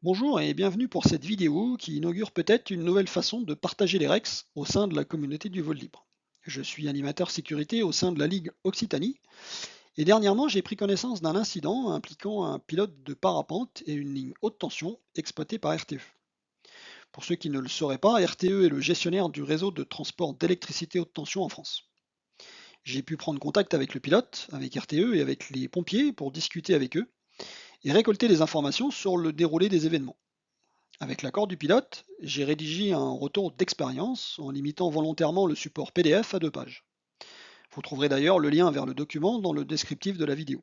Bonjour et bienvenue pour cette vidéo qui inaugure peut-être une nouvelle façon de partager les REX au sein de la communauté du vol libre. Je suis animateur sécurité au sein de la Ligue Occitanie et dernièrement j'ai pris connaissance d'un incident impliquant un pilote de parapente et une ligne haute tension exploitée par RTE. Pour ceux qui ne le sauraient pas, RTE est le gestionnaire du réseau de transport d'électricité haute tension en France. J'ai pu prendre contact avec le pilote, avec RTE et avec les pompiers pour discuter avec eux et récolter des informations sur le déroulé des événements. Avec l'accord du pilote, j'ai rédigé un retour d'expérience en limitant volontairement le support PDF à 2 pages. Vous trouverez d'ailleurs le lien vers le document dans le descriptif de la vidéo.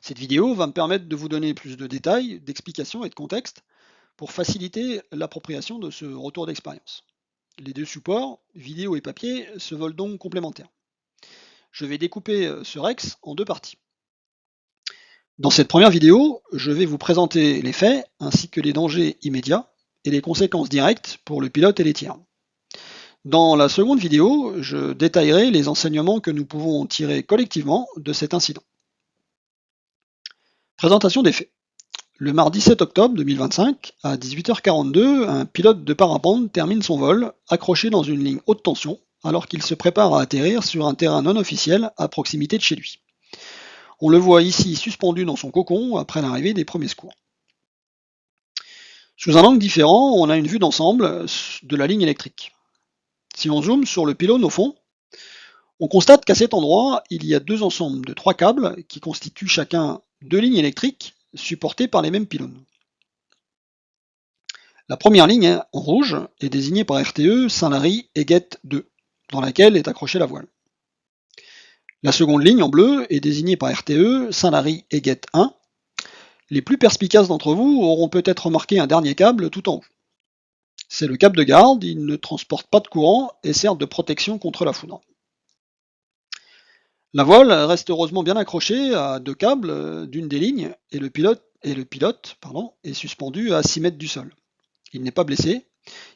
Cette vidéo va me permettre de vous donner plus de détails, d'explications et de contexte pour faciliter l'appropriation de ce retour d'expérience. Les deux supports, vidéo et papier, se veulent donc complémentaires. Je vais découper ce REX en 2 parties. Dans cette première vidéo, je vais vous présenter les faits ainsi que les dangers immédiats et les conséquences directes pour le pilote et les tiers. Dans la seconde vidéo, je détaillerai les enseignements que nous pouvons tirer collectivement de cet incident. Présentation des faits. Le mardi 7 octobre 2025, à 18h42, un pilote de parapente termine son vol, accroché dans une ligne haute tension, alors qu'il se prépare à atterrir sur un terrain non officiel à proximité de chez lui. On le voit ici suspendu dans son cocon après l'arrivée des premiers secours. Sous un angle différent, on a une vue d'ensemble de la ligne électrique. Si on zoome sur le pylône au fond, on constate qu'à cet endroit, il y a deux ensembles de 3 câbles qui constituent chacun 2 lignes électriques supportées par les mêmes pylônes. La première ligne, en rouge, est désignée par RTE Saint-Lary Eguette 2, dans laquelle est accrochée la voile. La seconde ligne, en bleu, est désignée par RTE Saint-Lary Eguette 1. Les plus perspicaces d'entre vous auront peut-être remarqué un dernier câble tout en haut. C'est le câble de garde, il ne transporte pas de courant et sert de protection contre la foudre. La voile reste heureusement bien accrochée à 2 câbles d'une des lignes et le pilote est suspendu à 6 mètres du sol. Il n'est pas blessé,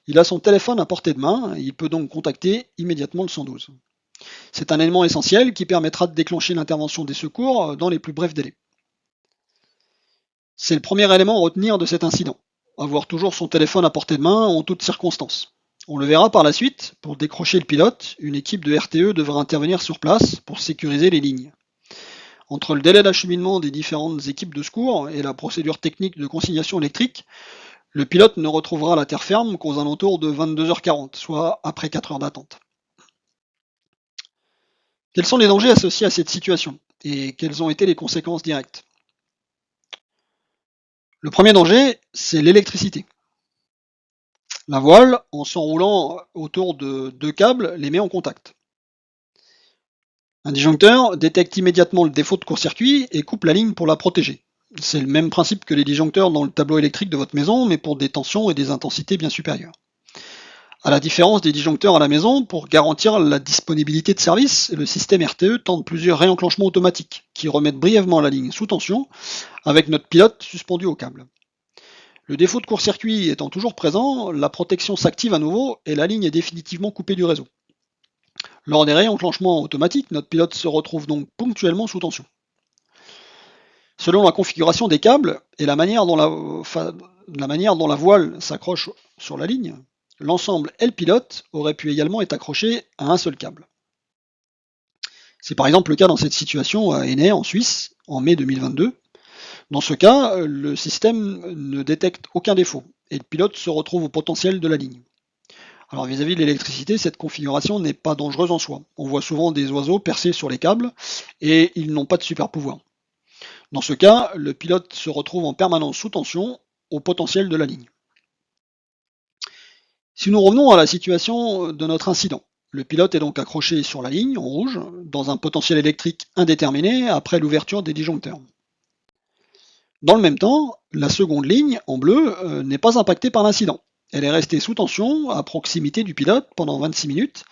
il a son téléphone à portée de main, il peut donc contacter immédiatement le 112. C'est un élément essentiel qui permettra de déclencher l'intervention des secours dans les plus brefs délais. C'est le premier élément à retenir de cet incident, avoir toujours son téléphone à portée de main en toutes circonstances. On le verra par la suite, pour décrocher le pilote, une équipe de RTE devra intervenir sur place pour sécuriser les lignes. Entre le délai d'acheminement des différentes équipes de secours et la procédure technique de consignation électrique, le pilote ne retrouvera la terre ferme qu'aux alentours de 22h40, soit après 4 heures d'attente. Quels sont les dangers associés à cette situation et quelles ont été les conséquences directes? Le premier danger, c'est l'électricité. La voile, en s'enroulant autour de 2 câbles, les met en contact. Un disjoncteur détecte immédiatement le défaut de court-circuit et coupe la ligne pour la protéger. C'est le même principe que les disjoncteurs dans le tableau électrique de votre maison, mais pour des tensions et des intensités bien supérieures. À la différence des disjoncteurs à la maison, pour garantir la disponibilité de service, le système RTE tente plusieurs réenclenchements automatiques qui remettent brièvement la ligne sous tension avec notre pilote suspendu au câble. Le défaut de court-circuit étant toujours présent, la protection s'active à nouveau et la ligne est définitivement coupée du réseau. Lors des réenclenchements automatiques, notre pilote se retrouve donc ponctuellement sous tension. Selon la configuration des câbles et la manière dont la voile s'accroche sur la ligne, l'ensemble et le pilote auraient pu également être accrochés à un seul câble. C'est par exemple le cas dans cette situation à Ennay en Suisse en mai 2022. Dans ce cas, le système ne détecte aucun défaut et le pilote se retrouve au potentiel de la ligne. Alors vis-à-vis de l'électricité, cette configuration n'est pas dangereuse en soi. On voit souvent des oiseaux percer sur les câbles et ils n'ont pas de super pouvoir. Dans ce cas, le pilote se retrouve en permanence sous tension au potentiel de la ligne. Si nous revenons à la situation de notre incident, le pilote est donc accroché sur la ligne en rouge dans un potentiel électrique indéterminé après l'ouverture des disjoncteurs. Dans le même temps, la seconde ligne en bleu n'est pas impactée par l'incident. Elle est restée sous tension à proximité du pilote pendant 26 minutes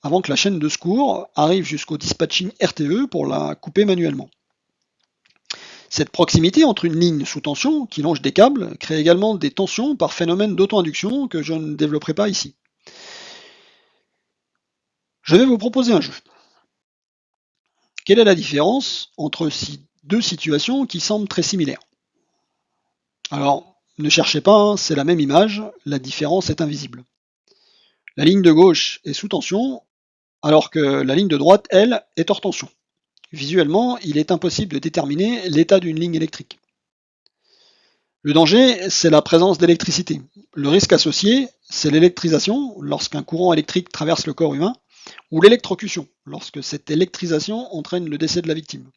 avant que la chaîne de secours arrive jusqu'au dispatching RTE pour la couper manuellement. Cette proximité entre une ligne sous tension qui longe des câbles crée également des tensions par phénomène d'auto-induction que je ne développerai pas ici. Je vais vous proposer un jeu. Quelle est la différence entre ces deux situations qui semblent très similaires? Alors, Ne cherchez pas, hein, c'est la même image, la différence est invisible. La ligne de gauche est sous tension, alors que la ligne de droite, elle, est hors tension. Visuellement, il est impossible de déterminer l'état d'une ligne électrique. Le danger, c'est la présence d'électricité. Le risque associé, c'est l'électrisation, lorsqu'un courant électrique traverse le corps humain, ou l'électrocution, lorsque cette électrisation entraîne le décès de la victime.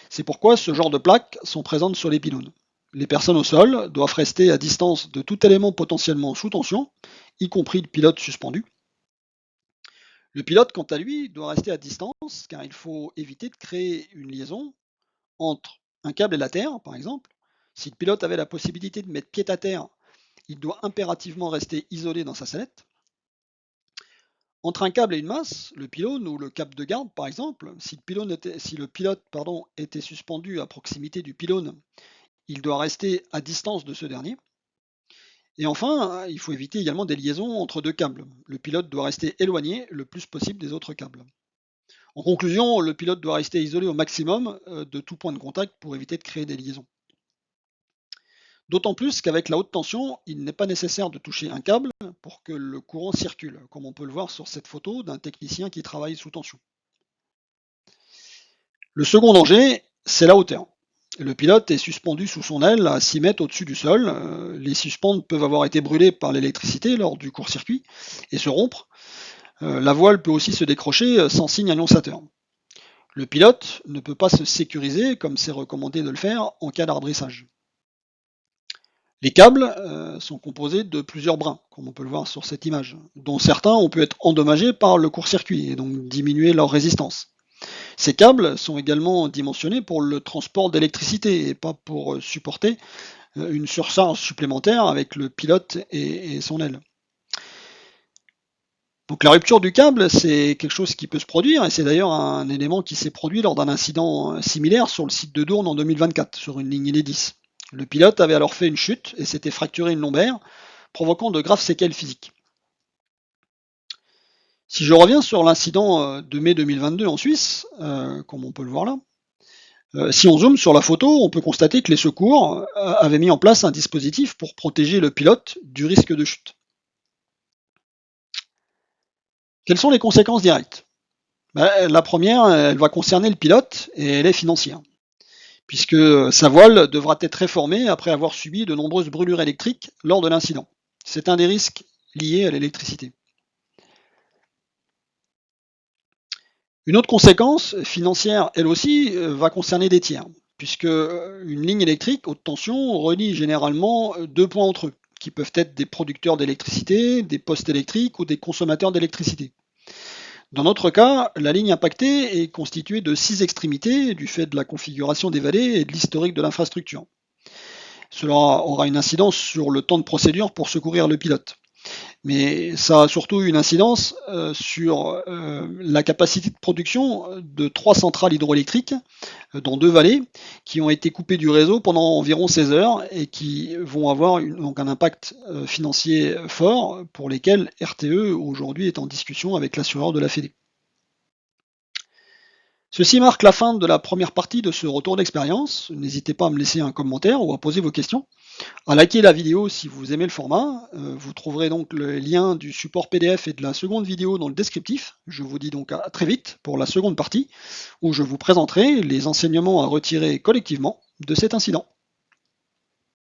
C'est pourquoi ce genre de plaques sont présentes sur les pylônes. Les personnes au sol doivent rester à distance de tout élément potentiellement sous tension, y compris le pilote suspendu. Le pilote, quant à lui, doit rester à distance car il faut éviter de créer une liaison entre un câble et la terre, par exemple. Si le pilote avait la possibilité de mettre pied à terre, il doit impérativement rester isolé dans sa sellette. Entre un câble et une masse, le pylône ou le câble de garde par exemple, si le pilote était suspendu à proximité du pylône, il doit rester à distance de ce dernier. Et enfin, il faut éviter également des liaisons entre deux câbles. Le pilote doit rester éloigné le plus possible des autres câbles. En conclusion, le pilote doit rester isolé au maximum de tout point de contact pour éviter de créer des liaisons. D'autant plus qu'avec la haute tension, il n'est pas nécessaire de toucher un câble pour que le courant circule, comme on peut le voir sur cette photo d'un technicien qui travaille sous tension. Le second danger, c'est la hauteur. Le pilote est suspendu sous son aile à 6 mètres au-dessus du sol. Les suspentes peuvent avoir été brûlées par l'électricité lors du court-circuit et se rompre. La voile peut aussi se décrocher sans signe annonçateur. Le pilote ne peut pas se sécuriser, comme c'est recommandé de le faire, en cas d'arbrissage. Les câbles sont composés de plusieurs brins, comme on peut le voir sur cette image, dont certains ont pu être endommagés par le court-circuit et donc diminuer leur résistance. Ces câbles sont également dimensionnés pour le transport d'électricité et pas pour supporter une surcharge supplémentaire avec le pilote et son aile. Donc la rupture du câble, c'est quelque chose qui peut se produire et c'est d'ailleurs un élément qui s'est produit lors d'un incident similaire sur le site de Dourne en 2024 sur une ligne Enedis. Le pilote avait alors fait une chute et s'était fracturé une lombaire, provoquant de graves séquelles physiques. Si je reviens sur l'incident de mai 2022 en Suisse, comme on peut le voir là, si on zoome sur la photo, on peut constater que les secours avaient mis en place un dispositif pour protéger le pilote du risque de chute. Quelles sont les conséquences directes? La première, elle va concerner le pilote et elle est financière, puisque sa voile devra être réformée après avoir subi de nombreuses brûlures électriques lors de l'incident. C'est un des risques liés à l'électricité. Une autre conséquence financière, elle aussi, va concerner des tiers, puisque une ligne électrique haute tension relie généralement deux points entre eux, qui peuvent être des producteurs d'électricité, des postes électriques ou des consommateurs d'électricité. Dans notre cas, la ligne impactée est constituée de 6 extrémités du fait de la configuration des vallées et de l'historique de l'infrastructure. Cela aura une incidence sur le temps de procédure pour secourir le pilote. Mais ça a surtout une incidence sur la capacité de production de 3 centrales hydroélectriques dans 2 vallées qui ont été coupées du réseau pendant environ 16 heures et qui vont avoir donc un impact financier fort pour lesquels RTE aujourd'hui est en discussion avec l'assureur de la Fédé. Ceci marque la fin de la première partie de ce retour d'expérience. N'hésitez pas à me laisser un commentaire ou à poser vos questions, à liker la vidéo si vous aimez le format. Vous trouverez donc le lien du support PDF et de la seconde vidéo dans le descriptif. Je vous dis donc à très vite pour la seconde partie où je vous présenterai les enseignements à retirer collectivement de cet incident.